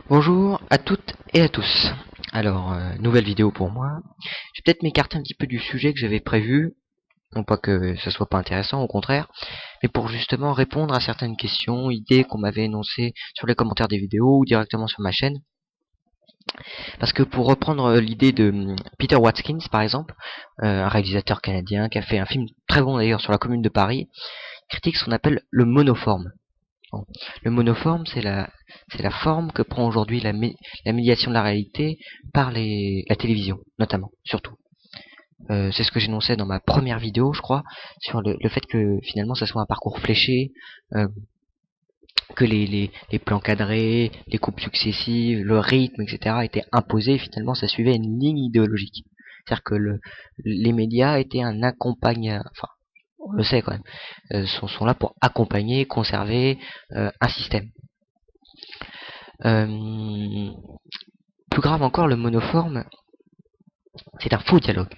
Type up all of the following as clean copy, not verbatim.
Bonjour à toutes et à tous. Alors, nouvelle vidéo pour moi. Je vais peut-être m'écarter un petit peu du sujet que j'avais prévu. Non pas que ce soit pas intéressant, au contraire. Mais pour justement répondre à certaines questions, idées qu'on m'avait énoncées sur les commentaires des vidéos ou directement sur ma chaîne. Parce que pour reprendre l'idée de Peter Watkins, par exemple, un réalisateur canadien qui a fait un film très bon d'ailleurs sur la Commune de Paris, critique ce qu'on appelle le monoforme. Bon. Le monoforme, c'est la forme que prend aujourd'hui la médiation de la réalité par la télévision, notamment, surtout. C'est ce que j'énonçais dans ma première vidéo, je crois, sur le fait que finalement ça soit un parcours fléché, que les plans cadrés, les coupes successives, le rythme, etc. étaient imposés, et finalement ça suivait une ligne idéologique. C'est-à-dire que les médias étaient un accompagnateur, enfin, on le sait quand même, sont là pour accompagner, conserver un système. Plus grave encore, le monoforme, c'est un faux dialogue.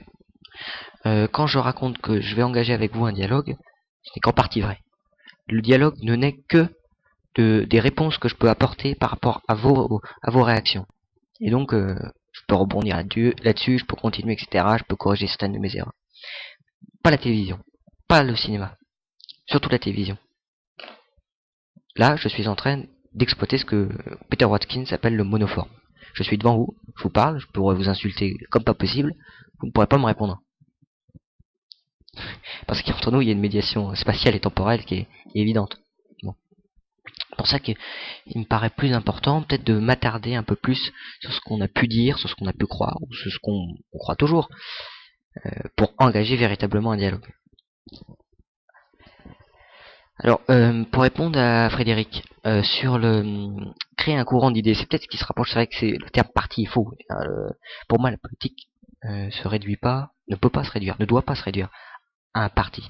Quand je raconte que je vais engager avec vous un dialogue, ce n'est qu'en partie vrai. Le dialogue ne n'est que des réponses que je peux apporter par rapport à vos réactions. Et donc, je peux rebondir là-dessus, je peux continuer, etc. Je peux corriger certaines de mes erreurs. Pas la télévision, pas le cinéma, surtout la télévision. Là, je suis en train d'exploiter ce que Peter Watkins appelle le monoforme. Je suis devant vous, je vous parle, je pourrais vous insulter comme pas possible, vous ne pourrez pas me répondre. Parce qu'entre nous, il y a une médiation spatiale et temporelle qui est évidente. Bon. C'est pour ça qu'il me paraît plus important peut-être de m'attarder un peu plus sur ce qu'on a pu dire, sur ce qu'on a pu croire, ou sur ce qu'on croit toujours, pour engager véritablement un dialogue. Alors, pour répondre à Frédéric, sur créer un courant d'idées, c'est peut-être ce qui se rapproche, c'est vrai que c'est le terme parti est faux. Pour moi, la politique se réduit pas, ne peut pas se réduire, ne doit pas se réduire à un parti.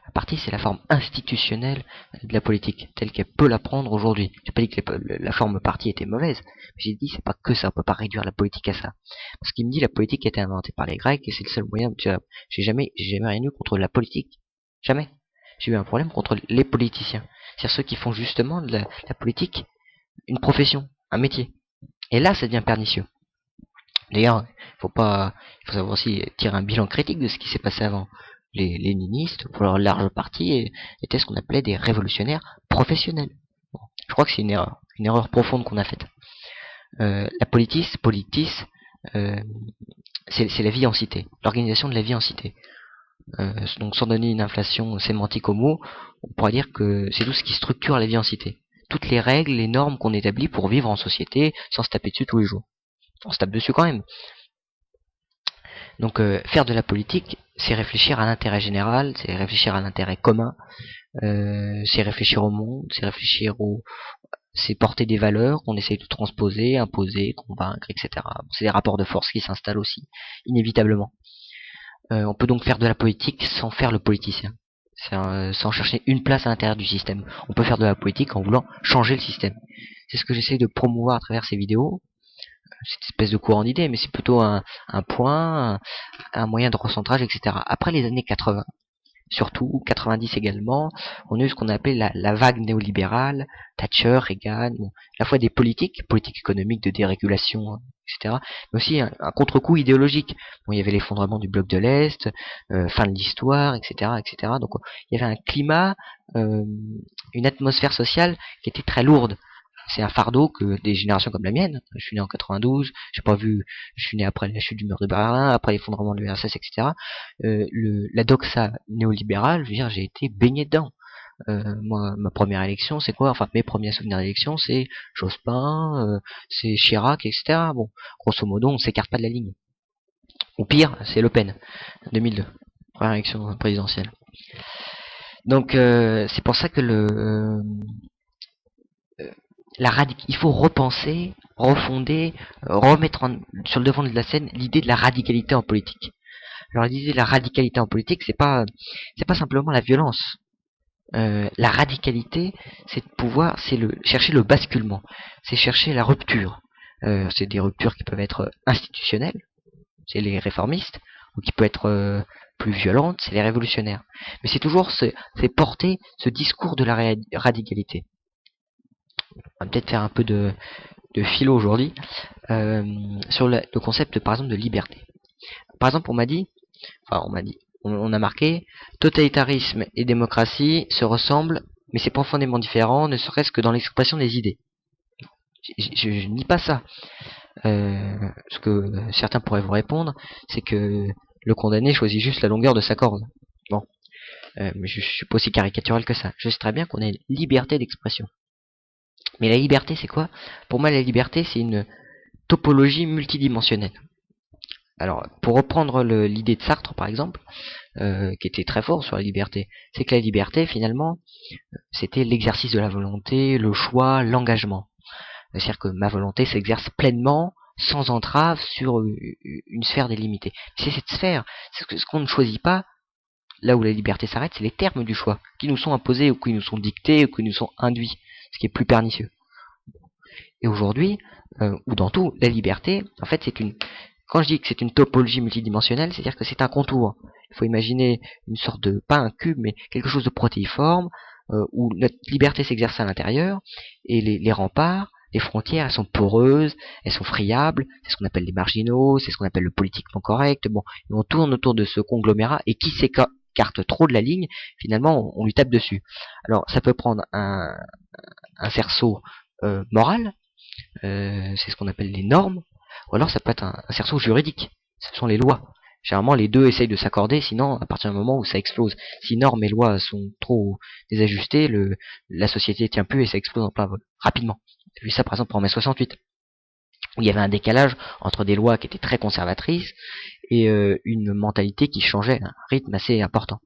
Un parti, c'est la forme institutionnelle de la politique, telle qu'elle peut la prendre aujourd'hui. J'ai pas dit que la forme parti était mauvaise, mais j'ai dit c'est pas que ça, on peut pas réduire la politique à ça. Parce qu'il me dit la politique a été inventée par les Grecs et c'est le seul moyen. J'ai jamais rien eu contre la politique, jamais. J'ai eu un problème contre les politiciens, c'est-à-dire ceux qui font justement de la politique une profession, un métier. Et là, ça devient pernicieux. D'ailleurs, il faut savoir aussi tirer un bilan critique de ce qui s'est passé avant. Les léninistes, pour leur large partie, étaient ce qu'on appelait des révolutionnaires professionnels. Bon, je crois que c'est une erreur profonde qu'on a faite. La politis, c'est la vie en cité, l'organisation de la vie en cité. Donc sans donner une inflation sémantique au mot, on pourrait dire que c'est tout ce qui structure la vie en cité. Toutes les règles, les normes qu'on établit pour vivre en société sans se taper dessus tous les jours. On se tape dessus quand même. Donc faire de la politique, c'est réfléchir à l'intérêt général, c'est réfléchir à l'intérêt commun, c'est réfléchir au monde, c'est porter des valeurs qu'on essaye de transposer, imposer, convaincre, etc. C'est des rapports de force qui s'installent aussi, inévitablement. On peut donc faire de la politique sans faire le politicien, sans chercher une place à l'intérieur du système. On peut faire de la politique en voulant changer le système. C'est ce que j'essaie de promouvoir à travers ces vidéos, cette espèce de courant d'idées, mais c'est plutôt un point, un moyen de recentrage, etc. Après les années 80, surtout 90 également, on a eu ce qu'on appelait la vague néolibérale, Thatcher, Reagan, bon, à la fois des politiques économiques de dérégulation, etc., mais aussi un contre-coup idéologique. Bon, il y avait l'effondrement du bloc de l'Est, fin de l'histoire, etc., etc. Donc il y avait un climat, une atmosphère sociale qui était très lourde. C'est un fardeau que des générations comme la mienne, je suis né en 92, je suis né après la chute du mur de Berlin, après l'effondrement de l'URSS, etc. La doxa néolibérale, je veux dire, j'ai été baigné dedans. Moi, ma première élection, c'est quoi? Enfin, mes premiers souvenirs d'élection, c'est Jospin, c'est Chirac, etc. Bon, grosso modo, on s'écarte pas de la ligne. Ou pire, c'est Le Pen, 2002, première élection présidentielle. Donc, c'est pour ça que il faut repenser, refonder, remettre sur le devant de la scène l'idée de la radicalité en politique. Alors l'idée de la radicalité en politique, c'est pas simplement la violence. La radicalité, c'est chercher le basculement, c'est chercher la rupture. C'est des ruptures qui peuvent être institutionnelles, c'est les réformistes, ou qui peuvent être plus violentes, c'est les révolutionnaires. Mais c'est toujours c'est porter ce discours de la radicalité. On va peut-être faire un peu de philo aujourd'hui, sur le concept, par exemple, de liberté. Par exemple, on a marqué, totalitarisme et démocratie se ressemblent, mais c'est profondément différent, ne serait-ce que dans l'expression des idées. Je nie pas ça. Ce que certains pourraient vous répondre, c'est que le condamné choisit juste la longueur de sa corde. Bon, mais je suis pas aussi caricatural que ça. Je sais très bien qu'on a une liberté d'expression. Mais la liberté, c'est quoi? Pour moi, la liberté, c'est une topologie multidimensionnelle. Alors, pour reprendre l'idée de Sartre, par exemple, qui était très fort sur la liberté, c'est que la liberté, finalement, c'était l'exercice de la volonté, le choix, l'engagement. C'est-à-dire que ma volonté s'exerce pleinement, sans entrave, sur une sphère délimitée. C'est cette sphère, c'est ce qu'on ne choisit pas. Là où la liberté s'arrête, c'est les termes du choix, qui nous sont imposés, ou qui nous sont dictés, ou qui nous sont induits, ce qui est plus pernicieux. Et aujourd'hui, ou dans tout, la liberté, en fait, quand je dis que c'est une topologie multidimensionnelle, c'est-à-dire que c'est un contour. Il faut imaginer une sorte de, pas un cube, mais quelque chose de protéiforme, où notre liberté s'exerce à l'intérieur, et les remparts, les frontières, elles sont poreuses, elles sont friables, c'est ce qu'on appelle les marginaux, c'est ce qu'on appelle le politiquement correct, bon, et on tourne autour de ce conglomérat, et qui s'écarte trop de la ligne, finalement, on lui tape dessus. Alors, ça peut prendre un cerceau moral, c'est ce qu'on appelle les normes, ou alors ça peut être un cerceau juridique, ce sont les lois. Généralement, les deux essayent de s'accorder, sinon, à partir du moment où ça explose, si normes et lois sont trop désajustées, la société tient plus et ça explose en plein vol, rapidement. J'ai vu ça par exemple en mai 68, où il y avait un décalage entre des lois qui étaient très conservatrices et une mentalité qui changeait à un rythme assez important.